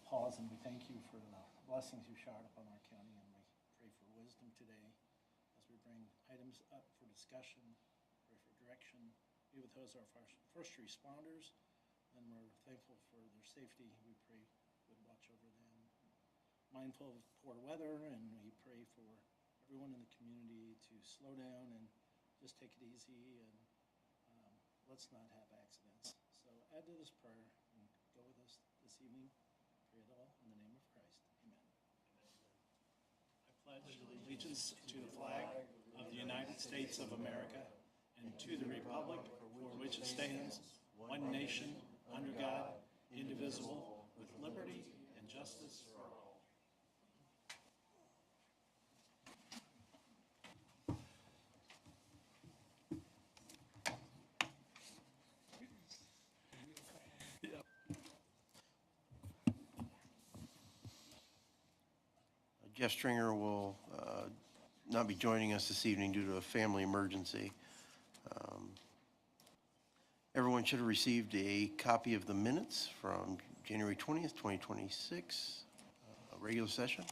pause and we thank you for the blessings you showered upon our county, and we pray for wisdom today as we bring items up for discussion, pray for direction. Be with those our first responders, and we're thankful for their safety. We pray would watch over them. Mindful of poor weather, and we pray for everyone in the community to slow down and just take it easy, and let's not have accidents. So add to this prayer and go with us this evening. Pray it all in the name of Christ. Amen. I pledge allegiance to the flag of the United States of America and to the republic for which it stands, one nation, under God, indivisible, with liberty and justice for all. Jeff Stringer will not be joining us this evening due to a family emergency. Everyone should have received a copy of the minutes from January 20th, 2026, regular session,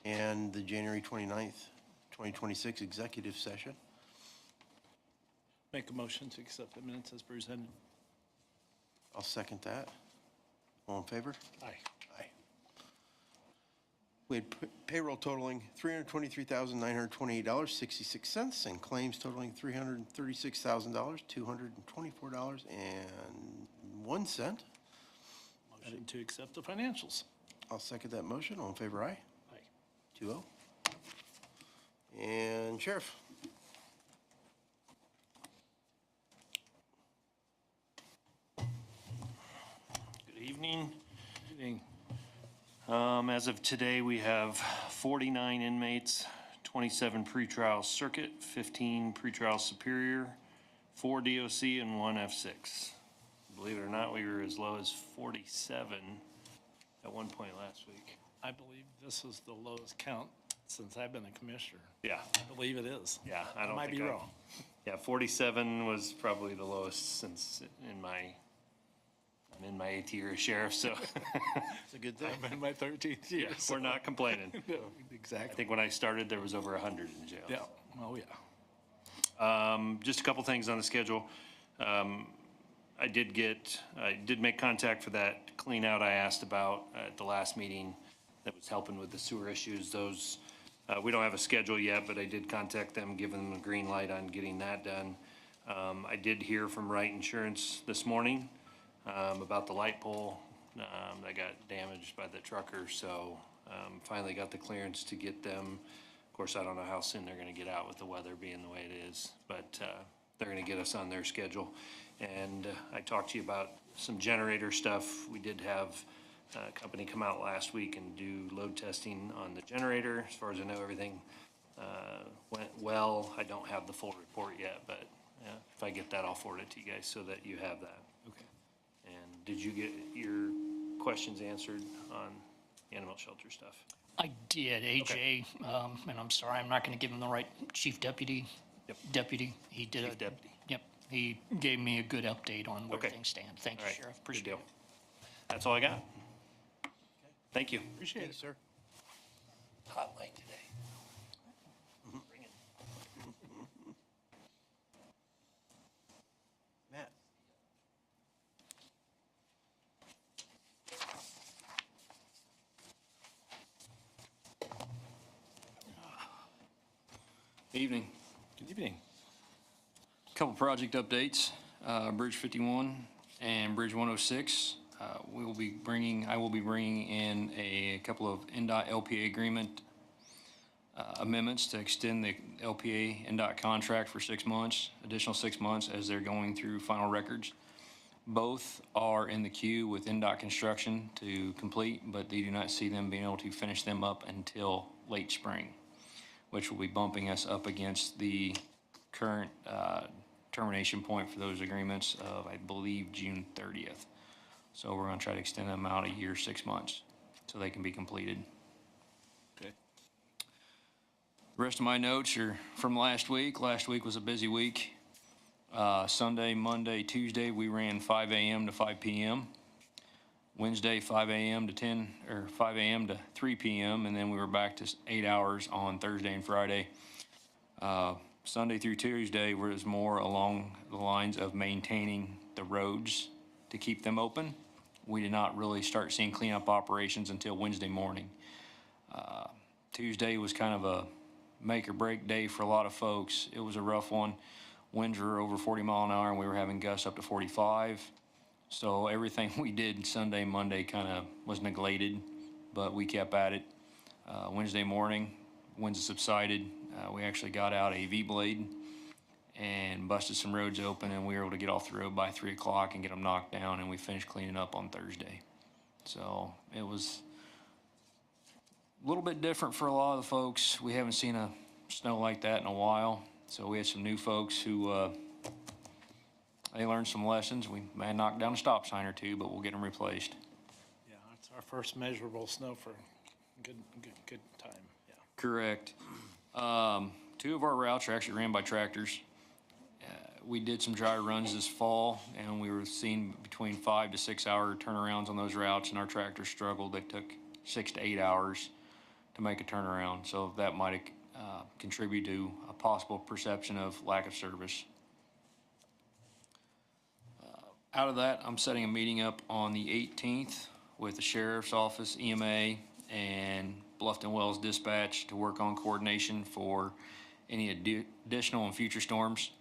and the January 29th, 2026 executive session. Make a motion to accept the minutes as presented. I'll second that. All in favor? Aye. Aye. We had payroll totaling $323,928.66 and claims totaling $336,224.01. Motion to accept the financials. I'll second that motion. All in favor, aye? Aye. 2-0. And Sheriff. Good evening. Good evening. As of today, we have 49 inmates, 27 pretrial circuit, 15 pretrial superior, 4 DOC, and 1 F6. Believe it or not, we were as low as 47 at one point last week. I believe this is the lowest count since I've been a commissioner. Yeah, I believe it is. yeah. I don't might think be I- wrong. Yeah, 47 was probably the lowest since I'm in my 8th year as sheriff, so It's a good thing. I'm in my 13th year. yeah, we're not complaining. No, I exactly. think when I started, there was over 100 in jail. Yeah, oh, yeah. Just a couple things on the schedule. I did make contact for that clean out I asked about at the last meeting that was helping with the sewer issues. Those, we don't have a schedule yet, but I did contact them, give them a green light on getting that done. I did hear from Wright Insurance this morning, about the light pole, that got damaged by the trucker, so, finally got the clearance to get them. Of course, I don't know how soon they're gonna get out with the weather being the way it is, but, they're gonna get us on their schedule. And I talked to you about some generator stuff. We did have a company come out last week and do load testing on the generator. As far as I know, everything, went well. I don't have the full report yet, but, if I get that, I'll forward it to you guys so that you have that. Okay. And did you get your questions answered on animal shelter stuff? I did, AJ, and I'm sorry, I'm not going to give him the right chief deputy. Yep. Deputy, he did Chief deputy. Yep, he gave me a good update on where Okay. things stand. Thank All you, right, Sheriff, good appreciate deal. it. That's all I got. Thank you. Appreciate Thanks, it. sir. Hot light today. Bring it. Matt. Evening. Good evening. Couple project updates, Bridge 51 and Bridge 106. I will be bringing in a couple of NDOT LPA agreement amendments to extend the LPA NDOT contract for 6 months, additional 6 months as they're going through final records. Both are in the queue with NDOT construction to complete, but they do not see them being able to finish them up until late spring, which will be bumping us up against the current termination point for those agreements of, I believe, June 30th. So we're going to try to extend them out a year, 6 months, so they can be completed. Okay. The rest of my notes are from last week. Last week was a busy week. Sunday, Monday, Tuesday, we ran 5 a.m. to 5 p.m. Wednesday, 5 a.m. to 10, or 5 a.m. to 3 p.m., and then we were back to 8 hours on Thursday and Friday. Sunday through Tuesday was more along the lines of maintaining the roads to keep them open. We did not really start seeing cleanup operations until Wednesday morning. Tuesday was kind of a make or break day for a lot of folks. It was a rough one. Winds were over 40 mile an hour and we were having gusts up to 45. So everything we did Sunday, Monday kind of was neglected, but we kept at it. Wednesday morning, winds subsided. We actually got out a V-blade and busted some roads open, and we were able to get off the road by 3 o'clock and get them knocked down, and we finished cleaning up on Thursday. So it was a little bit different for a lot of the folks. We haven't seen a snow like that in a while. So we had some new folks who, they learned some lessons. We may have knocked down a stop sign or two, but we'll get them replaced. Yeah, it's our first measurable snow for good time, yeah. Correct. Two of our routes are actually ran by tractors. We did some dry runs this fall, and we were seeing between 5 to 6 hour turnarounds on those routes, and our tractors struggled. They took 6 to 8 hours to make a turnaround, so that might contribute to a possible perception of lack of service. Out of that, I'm setting a meeting up on the 18th with the Sheriff's Office, EMA, and Bluffton Wells Dispatch to work on coordination for any additional and future storms.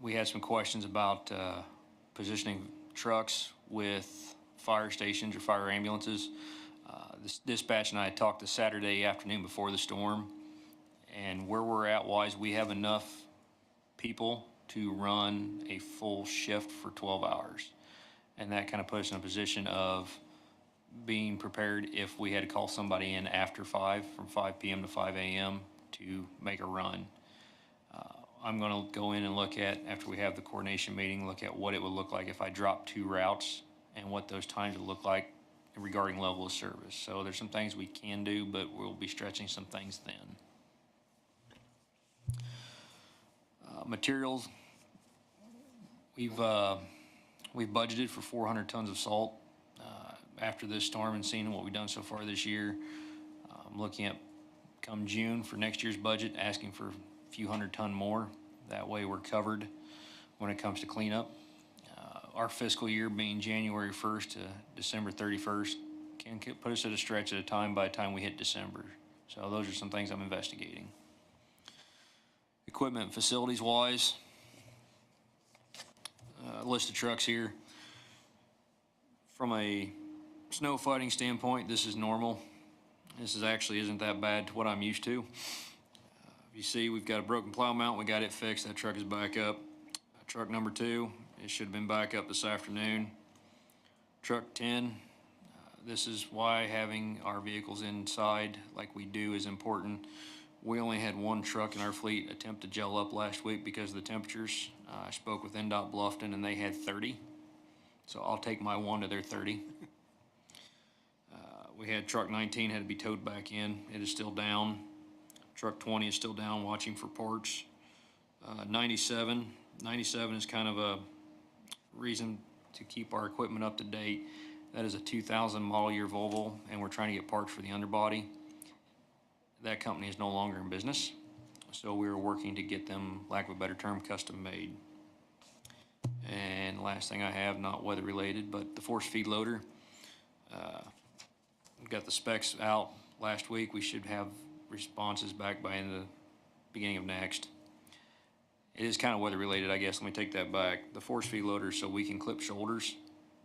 We had some questions about positioning trucks with fire stations or fire ambulances. This dispatch and I talked the Saturday afternoon before the storm, and where we're at wise, we have enough people to run a full shift for 12 hours. And that kind of puts us in a position of being prepared if we had to call somebody in after 5, from 5 p.m. to 5 a.m. to make a run. I'm going to go in and look at, after we have the coordination meeting, look at what it would look like if I dropped 2 routes and what those times would look like regarding level of service. So there's some things we can do, but we'll be stretching some things then. Materials, we've budgeted for 400 tons of salt. After this storm and seeing what we've done so far this year, I'm looking at come June for next year's budget, asking for a few 100-ton more. That way we're covered when it comes to cleanup. Our fiscal year being January 1st to December 31st can put us at a stretch at a time by the time we hit December. So those are some things I'm investigating. Equipment facilities wise, list of trucks here. From a snow fighting standpoint, this is normal. This is actually isn't that bad to what I'm used to. If you see, we've got a broken plow mount. We got it fixed. That truck is back up. Truck number 2, it should have been back up this afternoon. Truck 10, this is why having our vehicles inside like we do is important. We only had 1 truck in our fleet attempt to gel up last week because of the temperatures. I spoke with NDOT Bluffton and they had 30. So I'll take my 1 to their 30. We had truck 19 had to be towed back in. It is still down. Truck 20 is still down watching for parts. 97 is kind of a reason to keep our equipment up to date. That is a 2000 model year Volvo, and we're trying to get parts for the underbody. That company is no longer in business, so we were working to get them, lack of a better term, custom made. And last thing I have, not weather related, but the force feed loader. We've got the specs out last week. We should have responses back by the beginning of next. It is kind of weather related, I guess. Let me take that back. The force feed loader, so we can clip shoulders.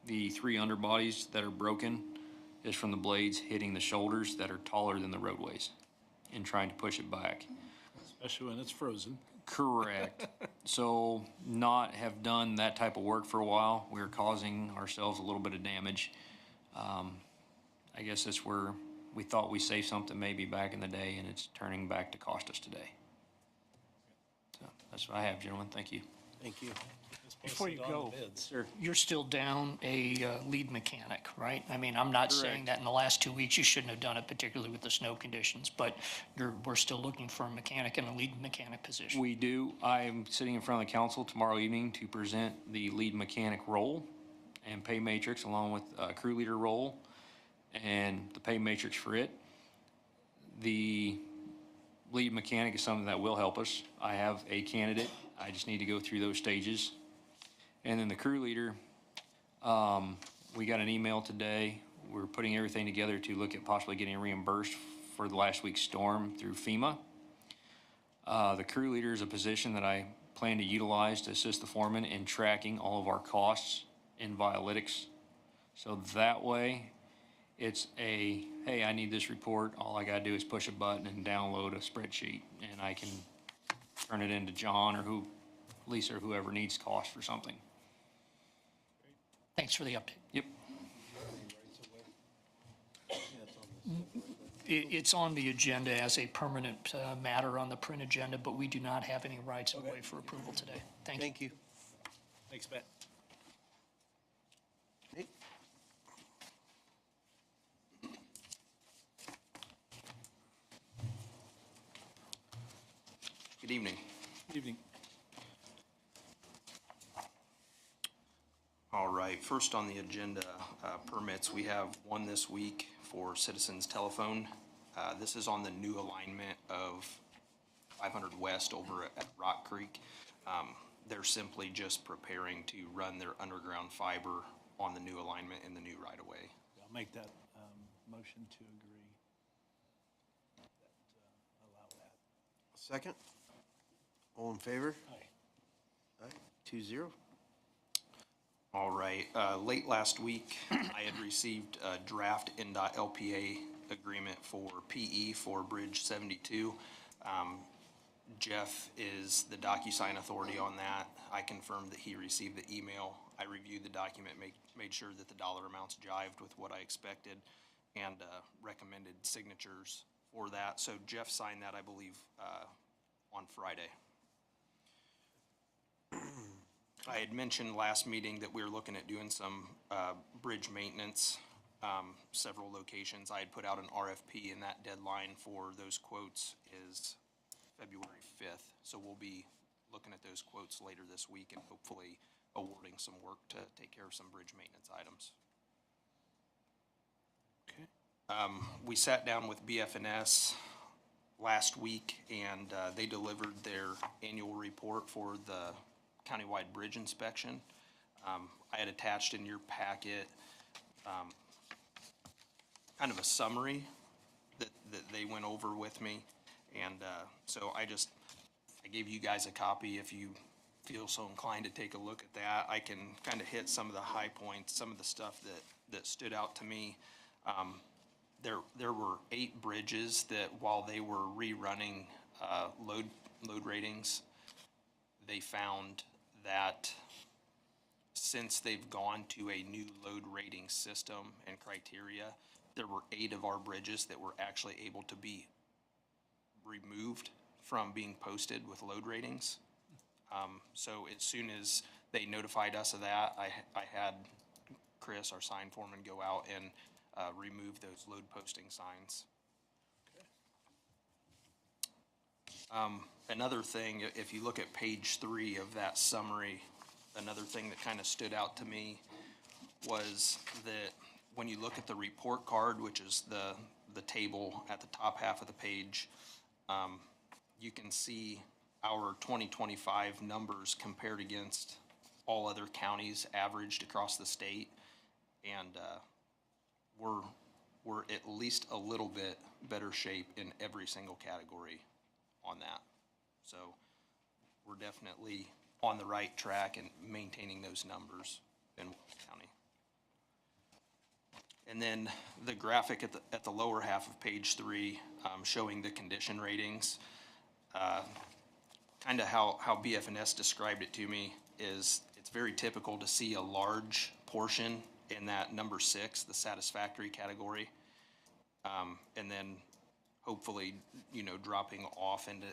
The 3 underbodies that are broken is from the blades hitting the shoulders that are taller than the roadways and trying to push it back. Especially when it's frozen. Correct. So not have done that type of work for a while. We're causing ourselves a little bit of damage. I guess that's where we thought we saved something maybe back in the day, and it's turning back to cost us today. So that's what I have, gentlemen. Thank you. Thank you. It's Before you posted on go, the bids. Sir. you're still down a lead mechanic, right? I mean, I'm not saying Correct. that in the last 2 weeks you shouldn't have done it, particularly with the snow conditions, but we're still looking for a mechanic in a lead mechanic position. We do. I am sitting in front of the council tomorrow evening to present the lead mechanic role, and pay matrix along with crew leader role and the pay matrix for it. The lead mechanic is something that will help us. I have a candidate. I just need to go through those stages. And then the crew leader, we got an email today. We're putting everything together to look at possibly getting reimbursed for the last week's storm through FEMA. The crew leader is a position that I plan to utilize to assist the foreman in tracking all of our costs in Violytics. So that way, it's a, hey, I need this report. All I gotta do is push a button and download a spreadsheet, and I can turn it into John or Lisa or whoever needs cost for something. Thanks for the update. Yep. It's on the agenda as a permanent matter on the print agenda, but we do not have any rights of way for approval today. Thank you. Thank you. Thanks, Matt. Nate? Good evening. Good evening. All right, first on the agenda, permits. We have one this week for Citizens Telephone. This is on the new alignment of 500 West over at Rock Creek. They're simply just preparing to run their underground fiber on the new alignment in the new right-of-way. I'll make that motion to agree. Allow that. Second? All in favor? Aye. Aye, 2-0. All right, late last week, I had received a draft NDOT LPA agreement for PE for Bridge 72. Jeff is the DocuSign authority on that. I confirmed that he received the email. I reviewed the document, made sure that the dollar amounts jived with what I expected, and recommended signatures for that. So Jeff signed that, I believe, on Friday. I had mentioned last meeting that we were looking at doing some bridge maintenance, several locations. I had put out an RFP, and that deadline for those quotes is February 5th. So we'll be looking at those quotes later this week and hopefully awarding some work to take care of some bridge maintenance items. Okay. We sat down with BF&S last week, and they delivered their annual report for the countywide bridge inspection. I had attached in your packet kind of a summary that they went over with me. And so I gave you guys a copy if you feel so inclined to take a look at that. I can kind of hit some of the high points, some of the stuff that stood out to me. There were 8 bridges that while they were rerunning load ratings, they found that since they've gone to a new load rating system and criteria, there were 8 of our bridges that were actually able to be removed from being posted with load ratings. So as soon as they notified us of that, I had Chris, our sign foreman, go out and remove those load posting signs. Another thing, if you look at page 3 of that summary, another thing that kind of stood out to me was that when you look at the report card, which is the table at the top half of the page, you can see our 2025 numbers compared against all other counties averaged across the state. And we're at least a little bit better shape in every single category on that. So we're definitely on the right track and maintaining those numbers in Wilkes County. And then the graphic at the lower half of page 3, showing the condition ratings. Kind of how BF&S described it to me is it's very typical to see a large portion in that number 6, the satisfactory category. And then hopefully, dropping off into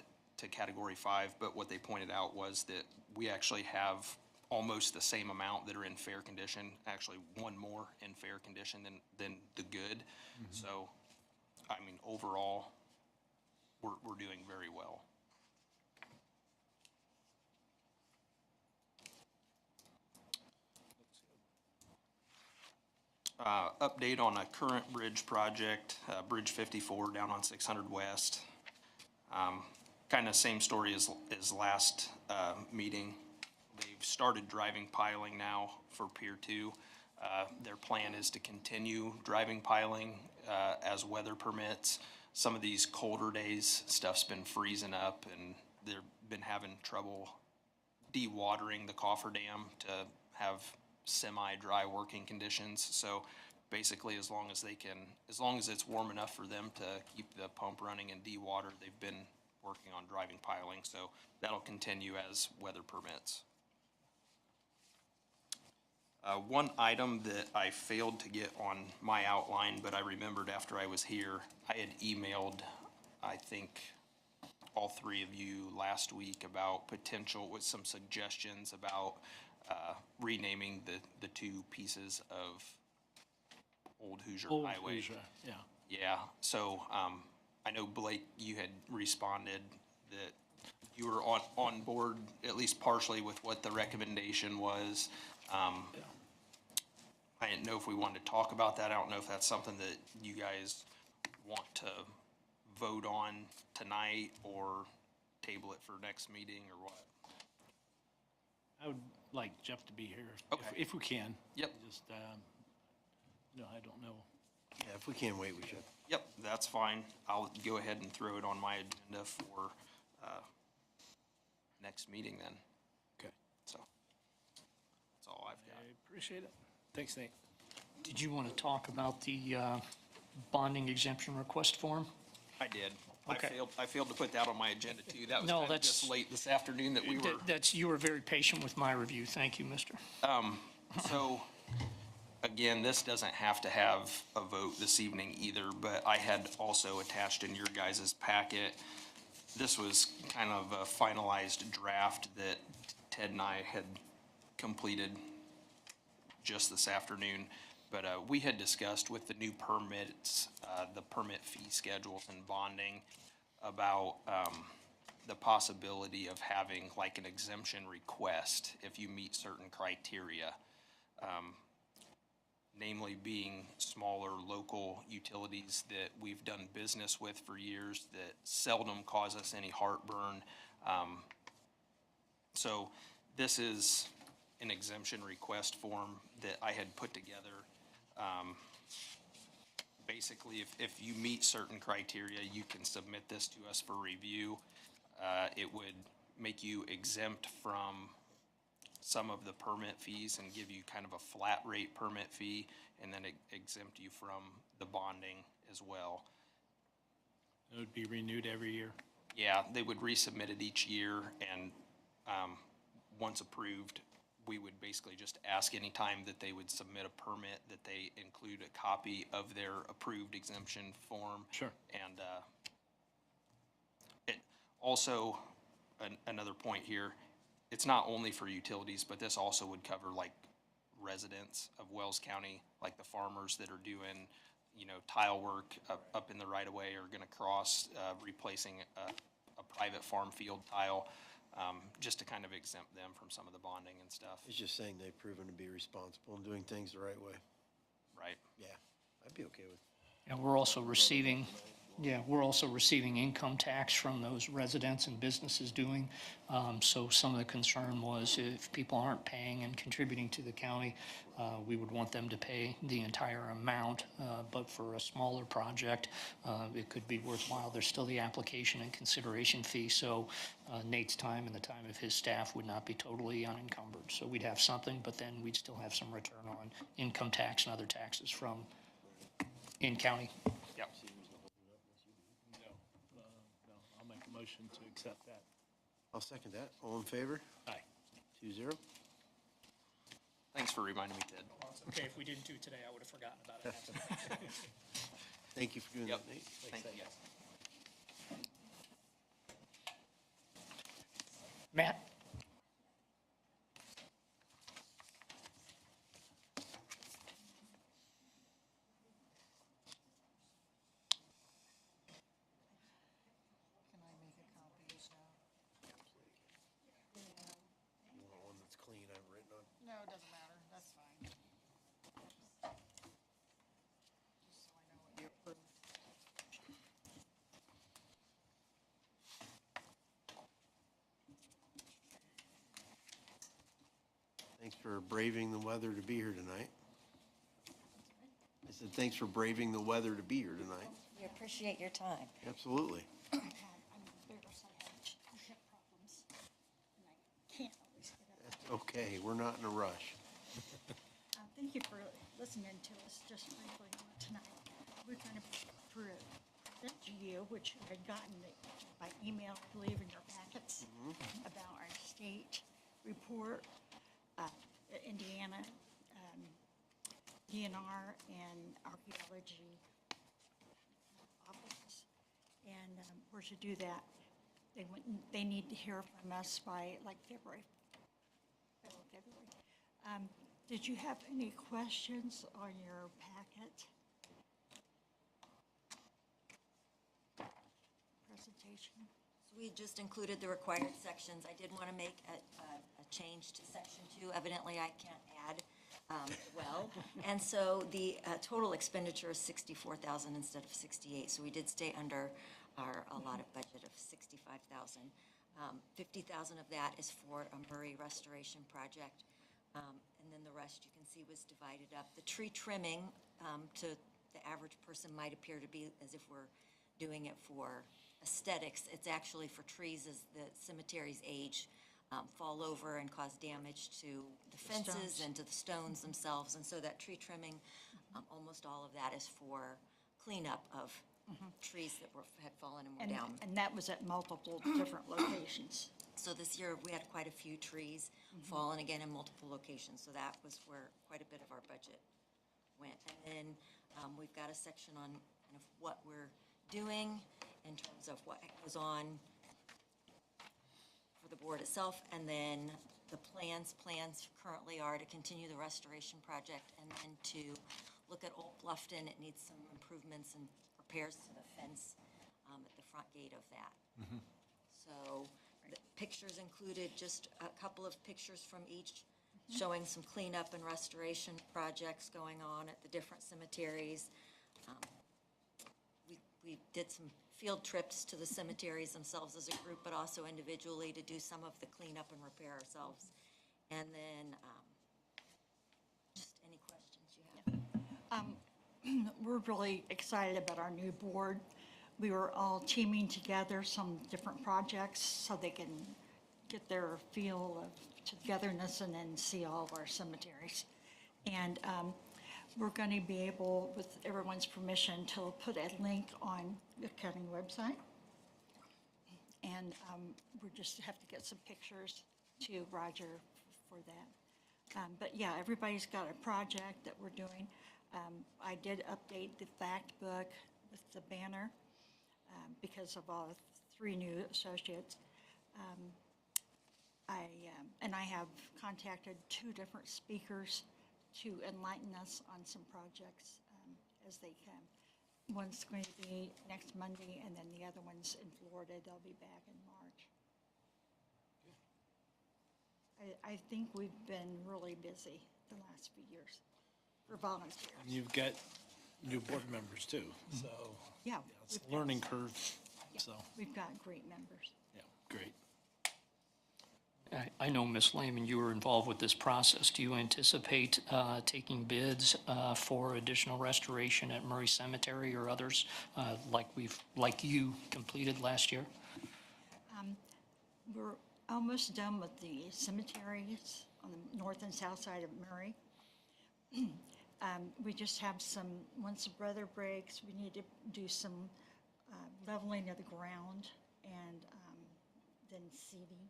category 5. But what they pointed out was that we actually have almost the same amount that are in fair condition, actually one more in fair condition than the good. Mm-hmm. So, I mean, overall, we're doing very well. Update on a current bridge project, Bridge 54 down on 600 West. Kind of same story as last meeting. They've started driving piling now for Pier 2. Their plan is to continue driving piling as weather permits. Some of these colder days, stuff's been freezing up and they've been having trouble dewatering the cofferdam to have semi-dry working conditions. So basically, as long as it's warm enough for them to keep the pump running and dewater, they've been working on driving piling. So that'll continue as weather permits. One item that I failed to get on my outline, but I remembered after I was here, I had emailed, I think, all three of you last week about potential, with some suggestions about renaming the two pieces of Old Hoosier Old Highway. Hoosier, yeah. Yeah, so I know Blake, you had responded that you were on board at least partially with what the recommendation was. I didn't know if we wanted to talk about that. I don't know if that's something that you guys want to vote on tonight or table it for next meeting or what. I would like Jeff to be here Okay. if we can. Yep. Just, no, I don't know. Yeah, if we can't wait, we should. Yep, that's fine. I'll go ahead and throw it on my agenda for next meeting then. Okay. So that's all I've got. I appreciate it. Thanks, Nate. Did you want to talk about the bonding exemption request form? I did. Okay. I failed to put that on my agenda too. That was No, kind of that's- just late this afternoon that we were. You were very patient with my review. Thank you, mister. So, again, this doesn't have to have a vote this evening either, but I had also attached in your guys' packet, this was kind of a finalized draft that Ted and I had completed just this afternoon. But we had discussed with the new permits, the permit fee schedules and bonding about the possibility of having like an exemption request if you meet certain criteria. Namely being smaller local utilities that we've done business with for years that seldom cause us any heartburn. So this is an exemption request form that I had put together. Basically, if you meet certain criteria, you can submit this to us for review. It would make you exempt from some of the permit fees and give you kind of a flat rate permit fee, and then exempt you from the bonding as well. It would be renewed every year. Yeah, they would resubmit it each year, and once approved, we would basically just ask any time that they would submit a permit that they include a copy of their approved exemption form. Sure. And it also, another point here, it's not only for utilities, but this also would cover like residents of Wells County, like the farmers that are doing, tile work up in the right of way or gonna cross, replacing a private farm field tile, just to kind of exempt them from some of the bonding and stuff. It's just saying they've proven to be responsible and doing things the right way. Right. Yeah, I'd be okay with. And we're also receiving income tax from those residents and businesses doing. So some of the concern was if people aren't paying and contributing to the county, we would want them to pay the entire amount. But for a smaller project, it could be worthwhile. There's still the application and consideration fee. So Nate's time and the time of his staff would not be totally unencumbered. So we'd have something, but then we'd still have some return on income tax and other taxes from in-county. Yep. No, I'll make a motion to accept that. I'll second that. All in favor? Aye. 2-0. Thanks for reminding me, Ted. Okay, if we didn't do it today, I would have forgotten about it. Thank you for doing Yep. that, Nate. Thank you, guys. Matt? Can I make a copy as well? You want one that's clean, I've written on? No, it doesn't matter, that's fine. Thanks for braving the weather to be here tonight. I said, thanks for braving the weather to be here tonight. We appreciate your time. Absolutely. I'm embarrassed, I have hip problems, and I can't always get up. Okay, we're not in a rush. Thank you for listening to us just briefly on tonight. We're going to present to you, which you had gotten by email, I believe, in your packets, about our state report, Indiana, DNR, and archaeology office. And we're to do that. They need to hear from us by like February. Did you have any questions on your packet? Presentation? So we just included the required sections. I did want to make a change to section 2. Evidently, I can't add well. And so the total expenditure is 64,000 instead of 68. So we did stay under our allotted budget of 65,000. 50,000 of that is for a Murray restoration project. And then the rest, you can see, was divided up. The tree trimming, to the average person, might appear to be as if we're doing it for aesthetics. It's actually for trees as the cemeteries age, fall over and cause damage to the fences stones. and to the stones themselves. And so that tree trimming, almost all of that is for cleanup of trees that had fallen and were down. And that was at multiple different locations. So this year, we had quite a few trees fallen again in multiple locations, so that was where quite a bit of our budget went. And then we've got a section on kind of what we're doing in terms of what goes on for the board itself, and then the plans currently are to continue the restoration project and then to look at Old Bluffton. It needs some improvements and repairs to the fence at the front gate of that. So the pictures included just a couple of pictures from each, showing some cleanup and restoration projects going on at the different cemeteries. We did some field trips to the cemeteries themselves as a group, but also individually to do some of the cleanup and repair ourselves. And then, just any questions you have? We're really excited about our new board. We were all teaming together some different projects so they can get their feel of togetherness and then see all of our cemeteries. And we're going to be able, with everyone's permission, to put a link on the county website. And we just have to get some pictures to Roger for that. But yeah, everybody's got a project that we're doing. I did update the fact book with the banner because of all 3 new associates. I have contacted 2 different speakers to enlighten us on some projects as they come. One's going to be next Monday, and then the other one's in Florida. They'll be back in March. I think we've been really busy the last few years for volunteers. And you've got new board members too, so. Yeah. It's we've a got- learning curve, yeah, so, We've got great members. yeah, great. I know, Ms. Lehman, you were involved with this process. Do you anticipate taking bids for additional restoration at Murray Cemetery or others like you completed last year? We're almost done with the cemeteries on the north and south side of Murray. We just have once the weather breaks, we need to do some leveling of the ground and then seeding.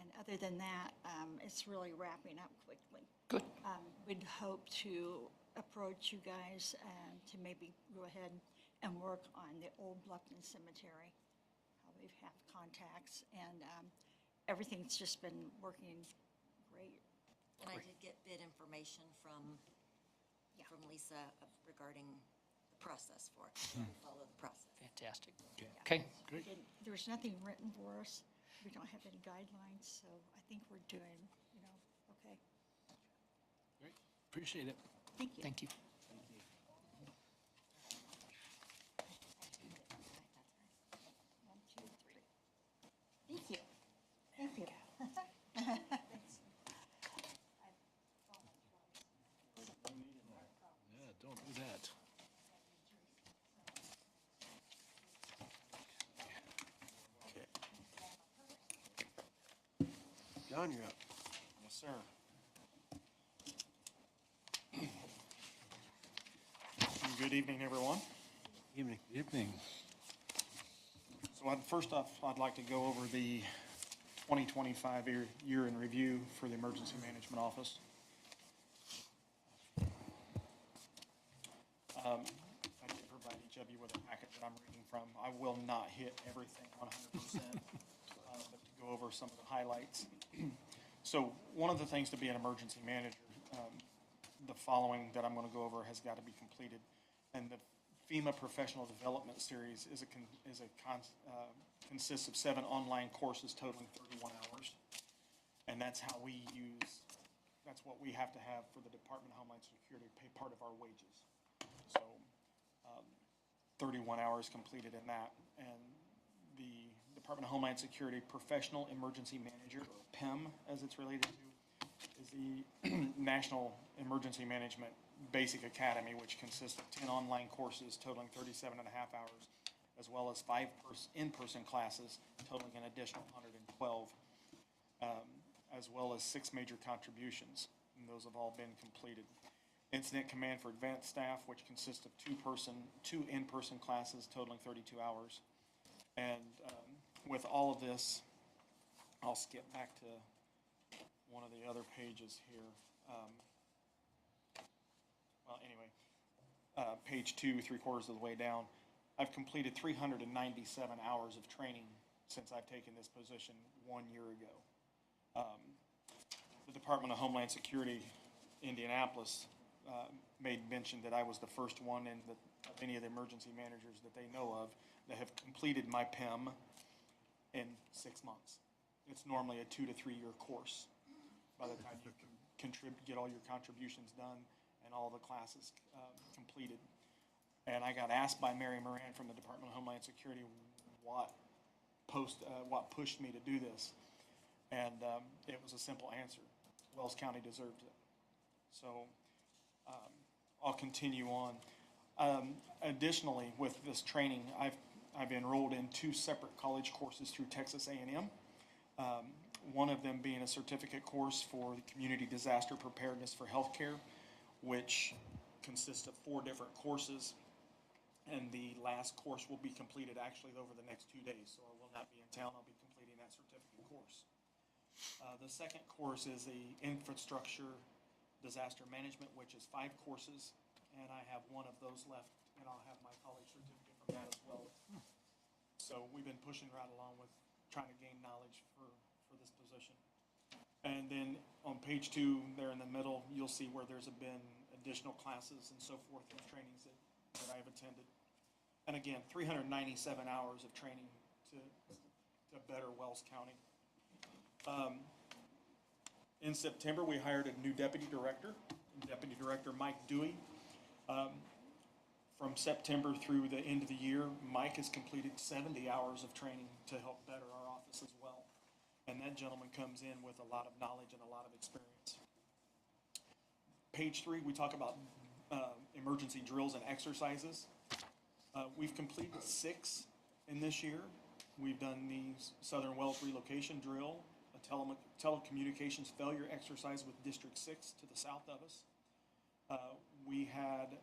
And other than that, it's really wrapping up quickly. Good. We'd hope to approach you guys to maybe go ahead and work on the old Bluffton Cemetery. We have contacts, and everything's just been working great. And I did get bid information from Lisa regarding the process for it. So we follow the process. Fantastic. Okay. Great. There's nothing written for us. We don't have any guidelines, so I think we're doing, okay. Great. Appreciate it. Thank you. Thank you. One, two, three. Thank you. Thank you. Don, you're up. Yes, sir. Good evening, everyone. Evening. Evening. So first off, I'd like to go over the 2025 year in review for the Emergency Management Office. I did provide each of you with a packet that I'm reading from. I will not hit everything 100%, but to go over some of the highlights. So one of the things to be an emergency manager, the following that I'm going to go over has got to be completed. And the FEMA Professional Development Series consists of 7 online courses totaling 31 hours. And that's what we have to have for the Department of Homeland Security to pay part of our wages. So 31 hours completed in that. And the Department of Homeland Security Professional Emergency Manager, or PEM as it's related to, is the National Emergency Management Basic Academy, which consists of 10 online courses totaling 37 and a half hours, as well as 5 in-person classes totaling an additional 112, as well as 6 major contributions, and those have all been completed. Incident Command for Advanced Staff, which consists of 2 in-person classes totaling 32 hours. And with all of this, I'll skip back to one of the other pages here. Page 2, 3/4 of the way down. I've completed 397 hours of training since I've taken this position 1 year ago. The Department of Homeland Security, Indianapolis, made mention that I was the first one of any of the emergency managers that they know of that have completed my PEM in 6 months. It's normally a 2 to 3 year course by the time you can get all your contributions done and all the classes completed. And I got asked by Mary Moran from the Department of Homeland Security what pushed me to do this. And it was a simple answer. Wells County deserves it. So I'll continue on. Additionally, with this training, I've enrolled in 2 separate college courses through Texas A&M. One of them being a certificate course for the Community Disaster Preparedness for Healthcare, which consists of 4 different courses. And the last course will be completed actually over the next 2 days. So I will not be in town. I'll be completing that certificate course. The second course is the Infrastructure Disaster Management, which is 5 courses. And I have 1 of those left, and I'll have my college certificate from that as well. So we've been pushing right along with trying to gain knowledge for this position. And then on page 2, there in the middle, you'll see where there's been additional classes and so forth and trainings that I have attended. And again, 397 hours of training to better Wells County. In September, we hired a new deputy director, Deputy Director Mike Dewey. From September through the end of the year, Mike has completed 70 hours of training to help better our office as well. And that gentleman comes in with a lot of knowledge and a lot of experience. Page 3, we talk about emergency drills and exercises. We've completed 6 in this year. We've done the Southern Wells relocation drill, a telecommunications failure exercise with District 6 to the south of us. We had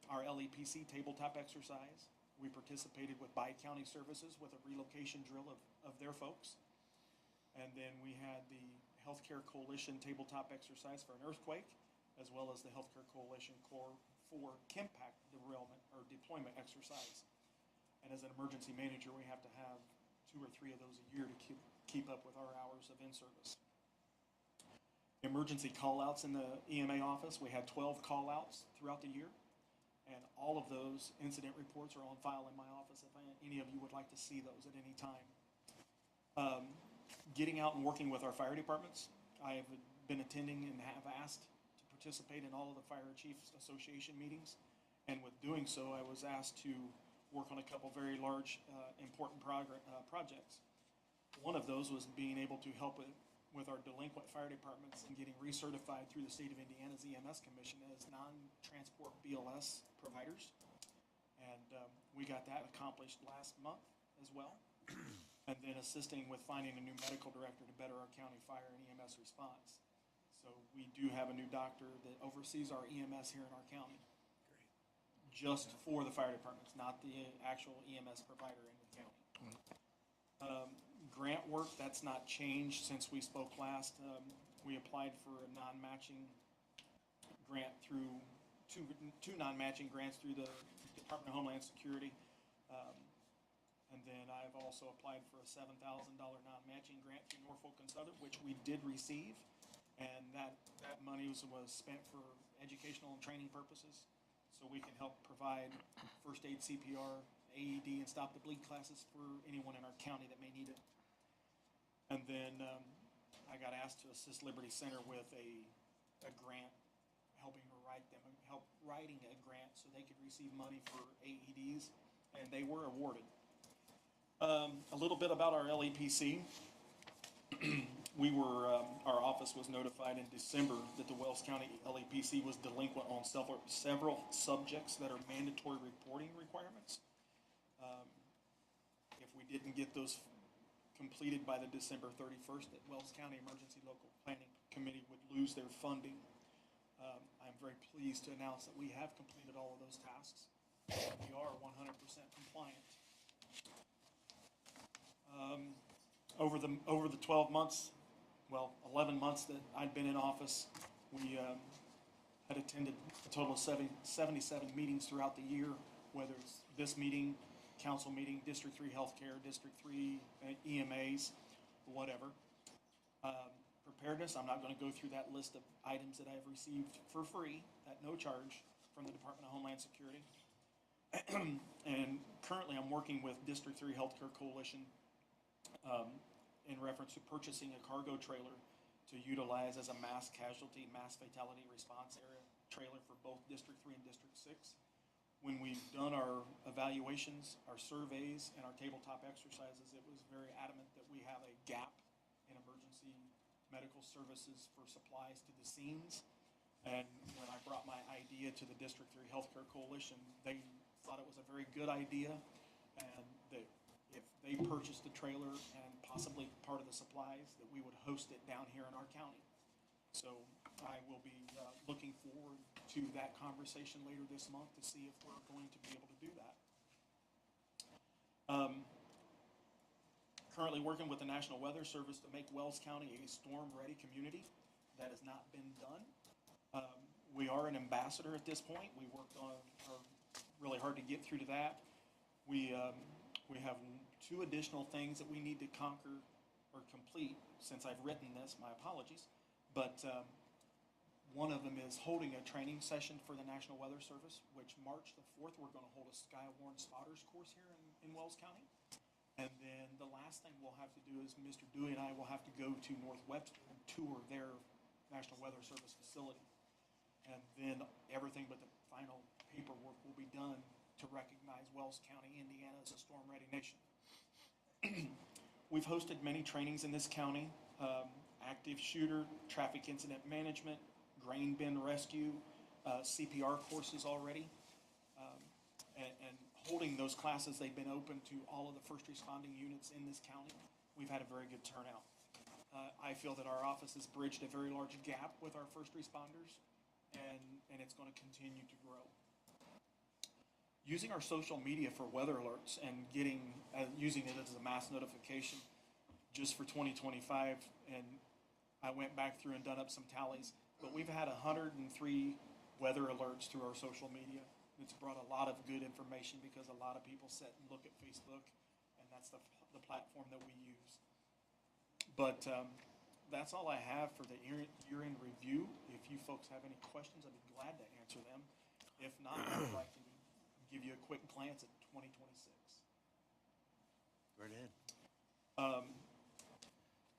our LEPC tabletop exercise. We participated with Bi-County Services with a relocation drill of their folks. And then we had the Healthcare Coalition tabletop exercise for an earthquake, as well as the Healthcare Coalition Corps for CHEMPAC deployment exercise. And as an emergency manager, we have to have 2 or 3 of those a year to keep up with our hours of in-service. Emergency call-outs in the EMA office, we had 12 call-outs throughout the year. And all of those incident reports are on file in my office if any of you would like to see those at any time. Getting out and working with our fire departments, I have been attending and have asked to participate in all of the Fire Chiefs Association meetings. And with doing so, I was asked to work on a couple very large, important projects. One of those was being able to help with our delinquent fire departments and getting recertified through the state of Indiana's EMS Commission as non-transport BLS providers. And we got that accomplished last month as well. and then assisting with finding a new medical director to better our county fire and EMS response. So we do have a new doctor that oversees our EMS here in our county. Just for the fire departments, not the actual EMS provider in the county. Grant work, that's not changed since we spoke last. We applied for a non-matching grant through, two non-matching grants through the Department of Homeland Security. And then I've also applied for a $7,000 non-matching grant through Norfolk and Southern, which we did receive. And that money was spent for educational and training purposes. So we can help provide first aid, CPR, AED, and stop the bleed classes for anyone in our county that may need it. And then I got asked to assist Liberty Center with a grant, helping her help writing a grant so they could receive money for AEDs, and they were awarded. A little bit about our LEPC. Our office was notified in December that the Wells County LEPC was delinquent on several subjects that are mandatory reporting requirements. If we didn't get those completed by the December 31st, that Wells County Emergency Local Planning Committee would lose their funding. I'm very pleased to announce that we have completed all of those tasks. We are 100% compliant. Over the 12 months, 11 months that I'd been in office, we had attended a total of 77 meetings throughout the year, whether it's this meeting, council meeting, District 3 Healthcare, District 3 EMAs, whatever. Preparedness, I'm not going to go through that list of items that I have received for free at no charge from the Department of Homeland Security. And currently I'm working with District 3 Healthcare Coalition in reference to purchasing a cargo trailer to utilize as a mass casualty, mass fatality response area trailer for both District 3 and District 6. When we've done our evaluations, our surveys, and our tabletop exercises, it was very adamant that we have a gap in emergency medical services for supplies to the scenes. And when I brought my idea to the District 3 Healthcare Coalition, they thought it was a very good idea, and that if they purchased the trailer and possibly part of the supplies, that we would host it down here in our county. So I will be looking forward to that conversation later this month to see if we're going to be able to do that. Currently working with the National Weather Service to make Wells County a storm-ready community. That has not been done. We are an ambassador at this point. We worked really hard to get through to that. We have 2 additional things that we need to conquer or complete since I've written this. My apologies. But one of them is holding a training session for the National Weather Service, which March the 4th, we're going to hold a Skywarn Spotters course here in Wells County. And then the last thing we'll have to do is Mr. Dewey and I will have to go to North Webster and tour their National Weather Service facility. And then everything but the final paperwork will be done to recognize Wells County, Indiana as a storm-ready nation. We've hosted many trainings in this county, active shooter, traffic incident management, grain bin rescue, CPR courses already. And holding those classes, they've been open to all of the first responding units in this county. We've had a very good turnout. I feel that our office has bridged a very large gap with our first responders, and it's going to continue to grow. Using our social media for weather alerts and using it as a mass notification just for 2025, and I went back through and done up some tallies, but we've had 103 weather alerts through our social media. It's brought a lot of good information because a lot of people sit and look at Facebook, and that's the platform that we use. But that's all I have for the year-end review. If you folks have any questions, I'd be glad to answer them. If not, I'd like to give you a quick glance at 2026. Go right ahead.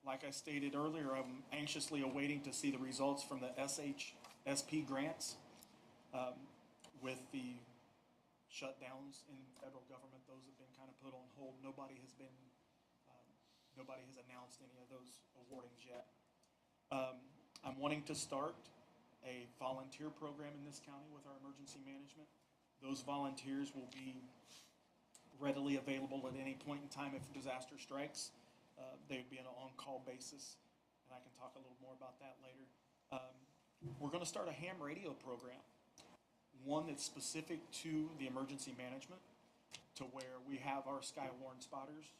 Like I stated earlier, I'm anxiously awaiting to see the results from the SHSP grants. With the shutdowns in federal government, those have been kind of put on hold. Nobody has announced any of those awardings yet. I'm wanting to start a volunteer program in this county with our emergency management. Those volunteers will be readily available at any point in time if a disaster strikes. They would be on an on-call basis, and I can talk a little more about that later. We're going to start a ham radio program, one that's specific to the emergency management, to where we have our Skywarn spotters.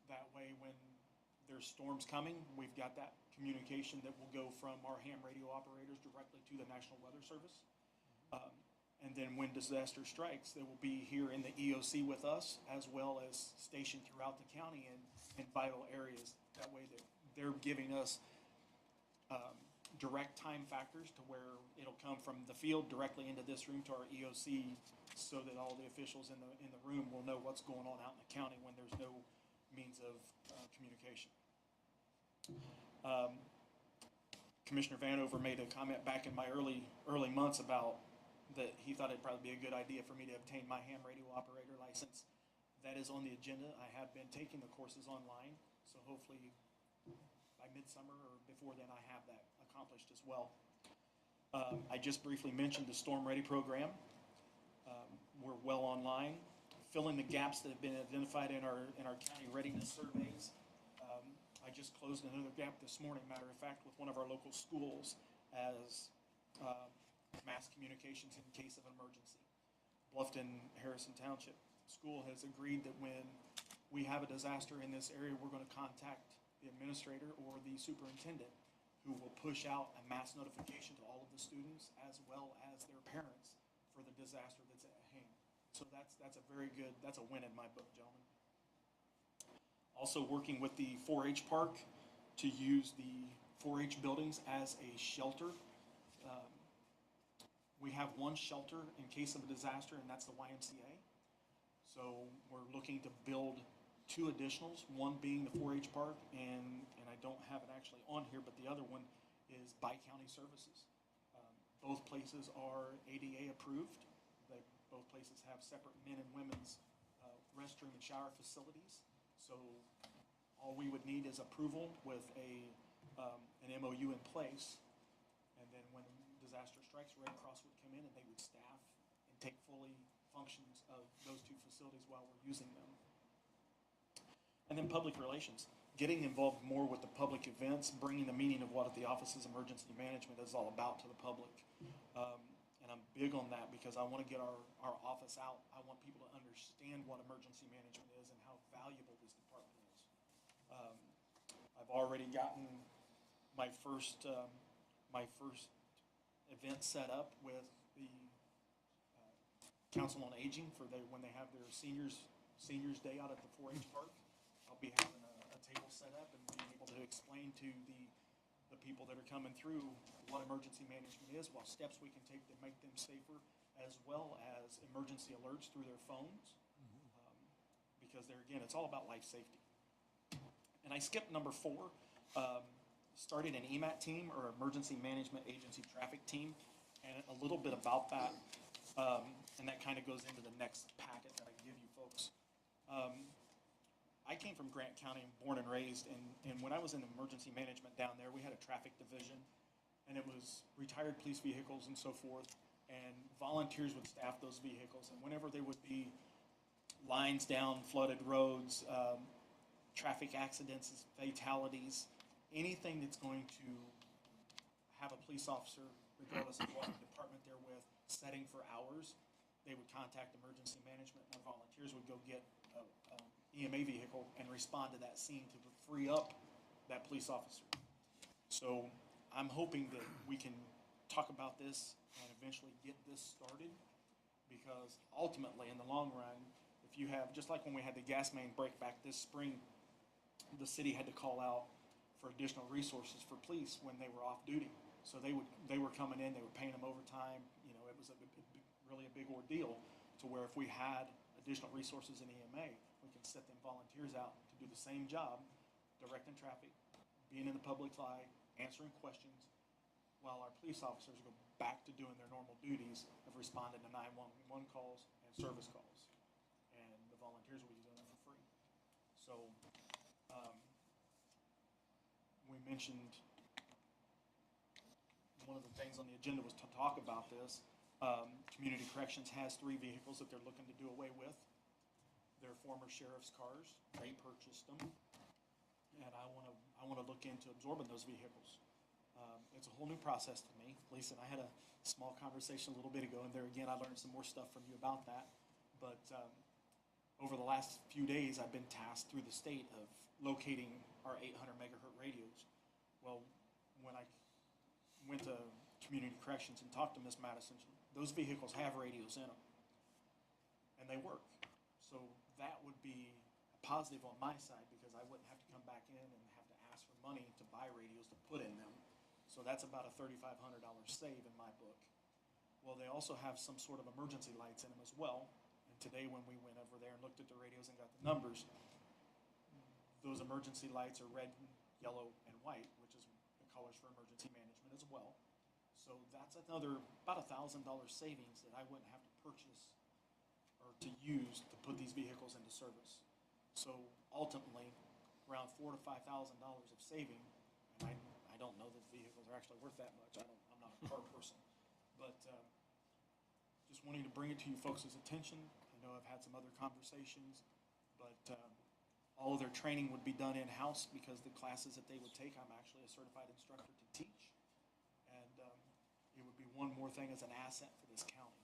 That way, when there's storms coming, we've got that communication that will go from our ham radio operators directly to the National Weather Service. And then when disaster strikes, they will be here in the EOC with us, as well as stationed throughout the county in vital areas. That way, they're giving us direct time factors to where it'll come from the field directly into this room to our EOC, so that all the officials in the room will know what's going on out in the county when there's no means of communication. Commissioner Vanover made a comment back in my early months about that he thought it'd probably be a good idea for me to obtain my ham radio operator license. That is on the agenda. I have been taking the courses online, so hopefully by midsummer or before then I have that accomplished as well. I just briefly mentioned the Storm Ready program. We're well online, filling the gaps that have been identified in our county readiness surveys. I just closed another gap this morning, matter of fact, with one of our local schools as mass communications in case of emergency. Bluffton Harrison Township School has agreed that when we have a disaster in this area, we're going to contact the administrator or the superintendent, who will push out a mass notification to all of the students as well as their parents for the disaster that's at hand. So that's a very good, that's a win in my book, gentlemen. Also working with the 4-H park to use the 4-H buildings as a shelter. We have one shelter in case of a disaster, and that's the YMCA. So we're looking to build 2 additionals, one being the 4-H park, and I don't have it actually on here, but the other one is Bi-County Services. Both places are ADA approved. Both places have separate men and women's restroom and shower facilities. So all we would need is approval with an MOU in place. And then when disaster strikes, Red Cross would come in and they would staff and take fully functions of those 2 facilities while we're using them. And then public relations, getting involved more with the public events, bringing the meaning of what the Office's emergency management is all about to the public. And I'm big on that because I want to get our office out. I want people to understand what emergency management is and how valuable this department is. I've already gotten my first event set up with the Council on Aging for when they have their seniors day out at the 4-H park. I'll be having a table set up and being able to explain to the people that are coming through what emergency management is, what steps we can take to make them safer, as well as emergency alerts through their phones. Because again, it's all about life safety. And I skipped number 4, started an EMAT team, or Emergency Management Agency Traffic Team, and a little bit about that. And that kind of goes into the next packet that I give you folks. I came from Grant County, born and raised, and when I was in emergency management down there, we had a traffic division, and it was retired police vehicles and so forth, and volunteers would staff those vehicles, and whenever there would be lines down, flooded roads, traffic accidents, fatalities, anything that's going to have a police officer, regardless of what department they're with, setting for hours, they would contact emergency management, and our volunteers would go get a EMA vehicle and respond to that scene to free up that police officer. So I'm hoping that we can talk about this and eventually get this started, because ultimately, in the long run, if you have, just like when we had the gas main break back this spring, the city had to call out for additional resources for police when they were off duty. So they were coming in, they were paying them overtime. You know, it was really a big ordeal, to where if we had additional resources in EMA, we can set them volunteers out to do the same job, directing traffic, being in the public's eye, answering questions, while our police officers go back to doing their normal duties of responding to 911 calls and service calls. And the volunteers will be doing it for free. So we mentioned, one of the things on the agenda was to talk about this. Community Corrections has 3 vehicles that they're looking to do away with. They're former sheriff's cars. They purchased them. And I want to look into absorbing those vehicles. It's a whole new process to me. Lisa and I had a small conversation a little bit ago, and there again, I learned some more stuff from you about that. But over the last few days, I've been tasked through the state of locating our 800 megahertz radios. Well, when I went to Community Corrections and talked to Miss Madison, those vehicles have radios in them, and they work. So that would be a positive on my side, because I wouldn't have to come back in and have to ask for money to buy radios to put in them. So that's about a $3,500 save in my book. Well, they also have some sort of emergency lights in them as well. And today, when we went over there and looked at the radios and got the numbers, those emergency lights are red, yellow, and white, which is the colors for emergency management as well. So that's another about $1,000 savings that I wouldn't have to purchase or to use to put these vehicles into service. So ultimately, around $4,000 to $5,000 of saving, and I don't know that vehicles are actually worth that much. I'm not a car person, but just wanting to bring it to you folks' attention. I know I've had some other conversations, but all of their training would be done in-house, because the classes that they would take, I'm actually a certified instructor to teach, and it would be one more thing as an asset for this county.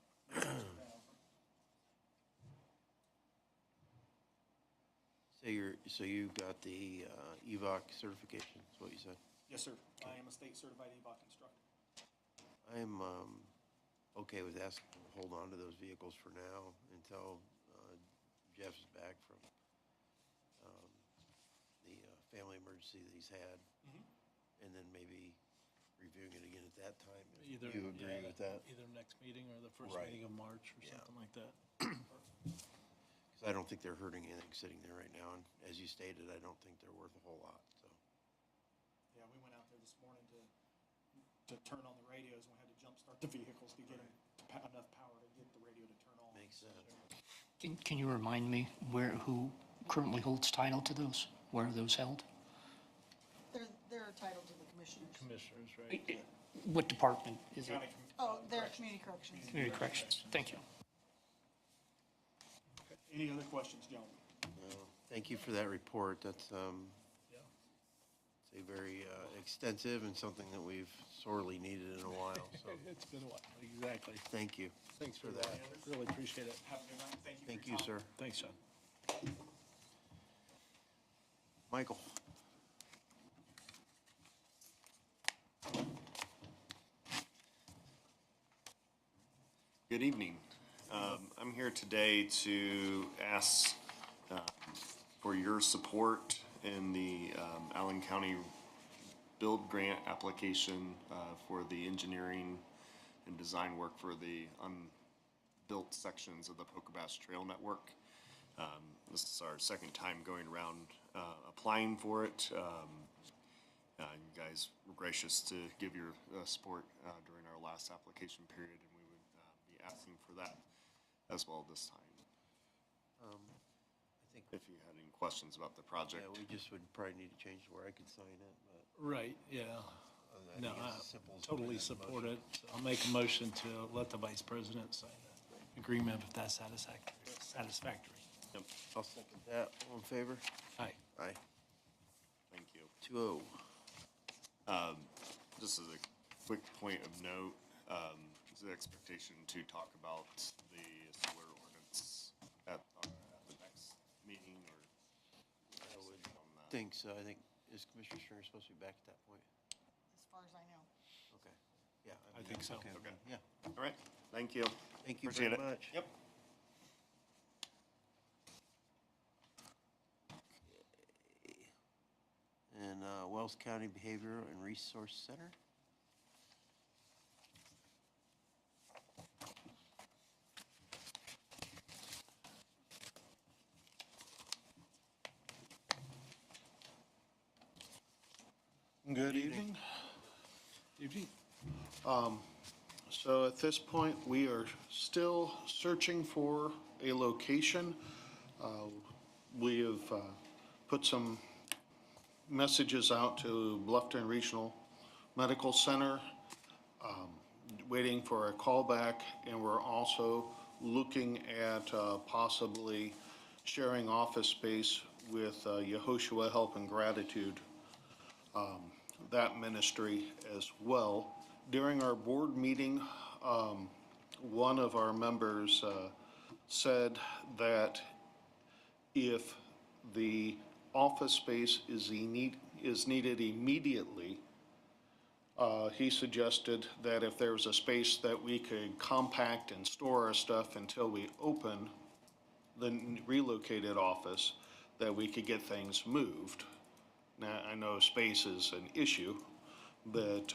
So you got the EVOC certification, is what you said? Yes, sir. I am a state certified EVOC instructor. I'm okay with asking to hold on to those vehicles for now until Jeff's back from the family emergency that he's had. And then maybe reviewing it again at that time. If you agree with that? Either next meeting or the first Right. meeting of March or Yeah. something like that. Because I don't think they're hurting anything sitting there right now. And as you stated, I don't think they're worth a whole lot, so. Yeah, we went out there this morning to turn on the radios, and we had to jumpstart the vehicles to get them enough power to get the radio to turn on. Makes sense. Can you remind me who currently holds title to those? Where are those held? They're entitled to the commissioners. Commissioners, right? What department is it? County Oh, they're community corrections. Community Corrections. Thank you. Any other questions, gentlemen? Thank you for that report. That's Yeah. it's a very extensive and something that we've sorely needed in a while, so It's been a while, exactly. thank you. Thanks for that. Really appreciate it. Have a good night. Thank you. Thank for you, your time. sir. Thanks, John. Michael? Good evening. I'm here today to ask for your support in the Allen County Build Grant application for the engineering and design work for the unbuilt sections of the Pocahontas Trail Network. This is our second time going around applying for it. You guys were gracious to give your support during our last application period, and we would be asking for that as well this time. I think, If you had any questions about the project. yeah, we just would probably need to change where I could sign it, but Right, yeah. I No, think I it's as simple as totally that support motion. it. I'll make a motion to let the vice president sign the agreement if that's satisfactory. Yep, I'll second that. All in favor? Aye. Aye. thank you. 2-0. Just as a quick point of note, is the expectation to talk about the solar ordinance at the next meeting, or? I would think so. I think, is Commissioner Stringer supposed to be back at that point? As far as I know. Okay. Yeah. I think so. Okay. Okay. Yeah. All right, thank you. Thank you Appreciate very it. much. Yep. And Wells County Behavioral and Resource Center? Good evening. Eugene? So at this point, we are still searching for a location. We have put some messages out to Bluffton Regional Medical Center, waiting for a callback, and we're also looking at possibly sharing office space with Yehoshua Help and Gratitude, that ministry as well. During our board meeting, one of our members said that if the office space is needed immediately, he suggested that if there was a space that we could compact and store our stuff until we open the relocated office, that we could get things moved. Now, I know space is an issue, but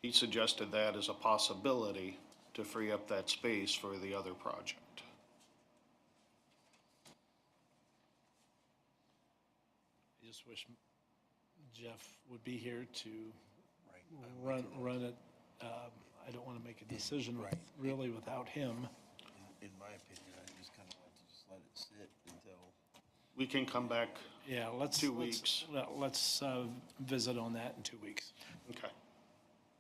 he suggested that as a possibility to free up that space for the other project. I just wish Jeff would be here to run it. I don't want to make a decision really without him. In my opinion, I just kind of like to just let it sit until. We can come back. Yeah, let's. 2 weeks. Let's visit on that in 2 weeks. Okay.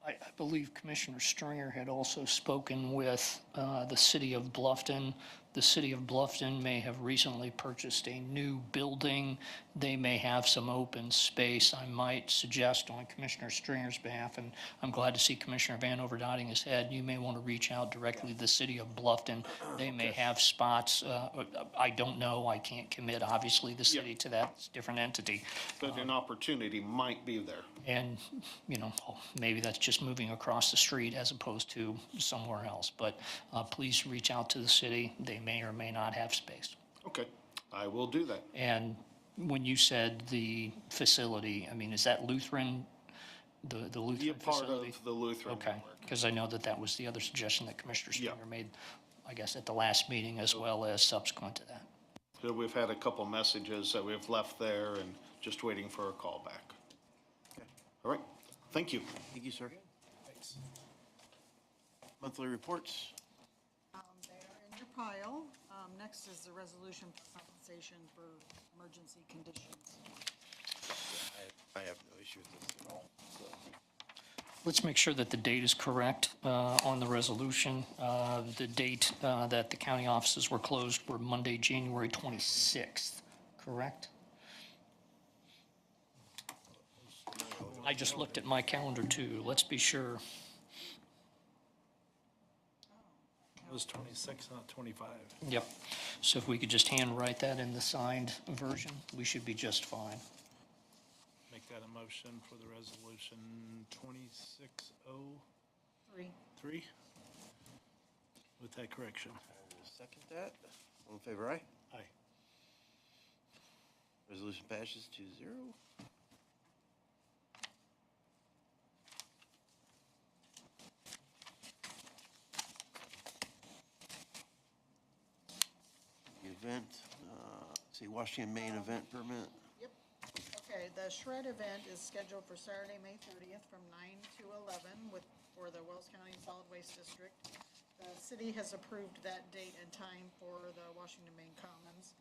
I believe Commissioner Stringer had also spoken with the city of Bluffton. The city of Bluffton may have recently purchased a new building. They may have some open space. I might suggest on Commissioner Stringer's behalf, and I'm glad to see Commissioner Vanover nodding his head, you may want to reach out directly to the city of Bluffton. They may have spots. I don't know. I can't commit, obviously, the city to that different entity. But an opportunity might be there. And, you know, maybe that's just moving across the street as opposed to somewhere else. But please reach out to the city. They may or may not have space. Okay, I will do that. And when you said the facility, I mean, is that Lutheran, the Lutheran Be a part facility? of the Lutheran Okay, network. because I know that that was the other suggestion that Commissioner Stringer made, I guess, at the last meeting as well as subsequent to that. So we've had a couple messages that we've left there and just waiting for a call back. Okay. All right, thank you. Thank you, sir. Thanks. Monthly reports. They are in your pile. Next is the resolution for compensation for emergency conditions. I have no issue with this at all, so. Let's make sure that the date is correct on the resolution. The date that the county offices were closed were Monday, January 26th, correct? I just looked at my calendar too. Let's be sure. It was 26, not 25. Yep. So if we could just handwrite that in the signed version, we should be just fine. Make that a motion for the resolution 2603 3. with that correction. I will second that. All in favor, aye? Aye. Resolution passes 2-0. The event, see, Washington Main event permit. Yep. Okay, the shred event is scheduled for Saturday, May 30th from 9 to 11 for the Wells County Solid Waste District. The city has approved that date and time for the Washington Main Commons.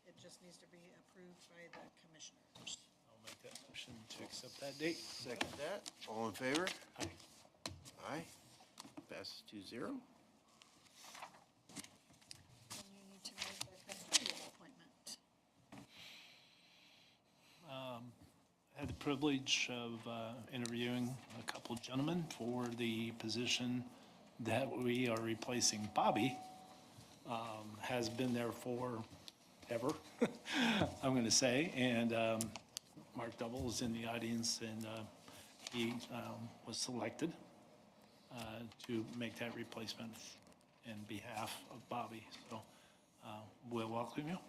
It just needs to be approved by the commissioners. I'll make that motion to accept that date. Second that. All in favor? Aye. Aye. Passes 2-0. And you need to make a custodial appointment. Had the privilege of interviewing a couple gentlemen for the position that we are replacing. Bobby has been there forever, I'm going to say, and Mark Double is in the audience, and he was selected to make that replacement in behalf of Bobby. So we'll welcome you,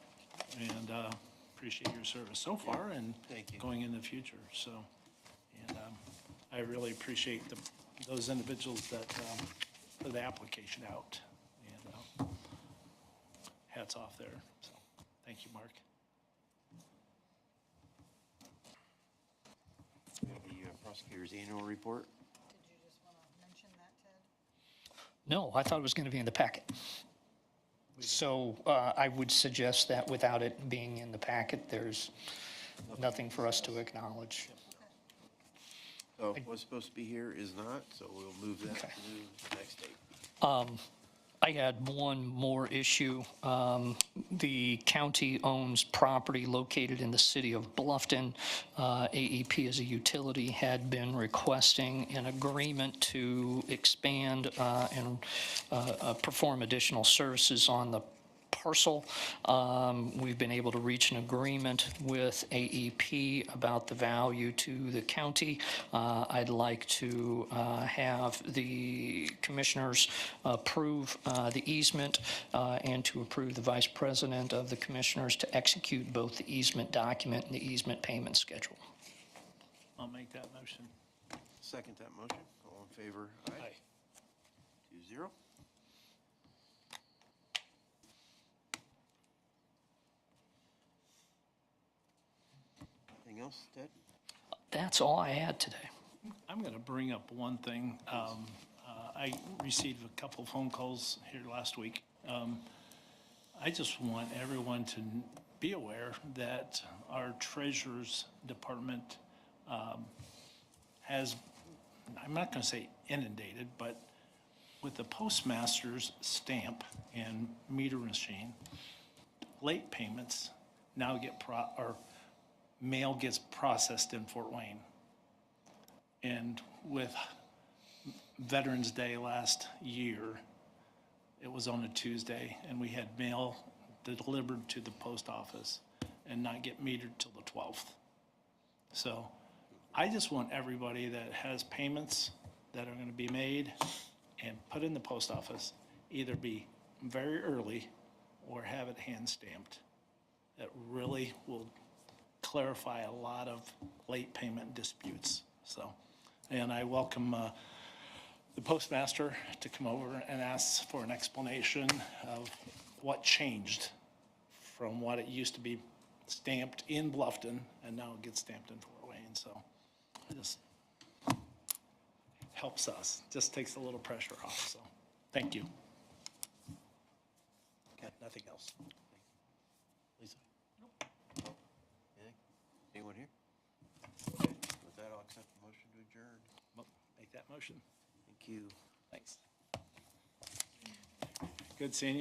and appreciate your service so far and Thank you. going in the future. So, and I really appreciate those individuals that put the application out. And hats off there. So, thank you, Mark. We have the prosecutor's annual report. Did you just want to mention that, Ted? No, I thought it was going to be in the packet. So I would suggest that without it being in the packet, there's nothing for us to acknowledge. So what's supposed to be here is not, so we'll move that to Okay. the next date. I had one more issue. The county owns property located in the city of Bluffton. AEP as a utility had been requesting an agreement to expand and perform additional services on the parcel. We've been able to reach an agreement with AEP about the value to the county. I'd like to have the commissioners approve the easement and to approve the vice president of the commissioners to execute both the easement document and the easement payment schedule. I'll make that motion. Second that motion. All in favor? Aye. 2-0. Anything else, Ted? That's all I had today. I'm going to bring up one thing. I received a couple phone calls here last week. I just want everyone to be aware that our treasurer's department has, I'm not going to say inundated, but with the postmaster's stamp and meter machine, late payments now get or mail gets processed in Fort Wayne. And with Veterans Day last year, it was on a Tuesday, and we had mail delivered to the post office and not get metered till the 12th. So I just want everybody that has payments that are gonna be made and put in the post office, either be very early or have it hand stamped. That really will clarify a lot of late payment disputes, so. And I welcome the postmaster to come over and ask for an explanation of what changed from what it used to be stamped in Bluffton, and now it gets stamped in Fort Wayne, so it just helps us, just takes a little pressure off, so, thank you. Okay, nothing else. Lisa? Nope. Anything? Anyone here? Okay, with that, I'll accept the motion to adjourn. Well, make that motion. Thank you. Thanks. Good seeing you.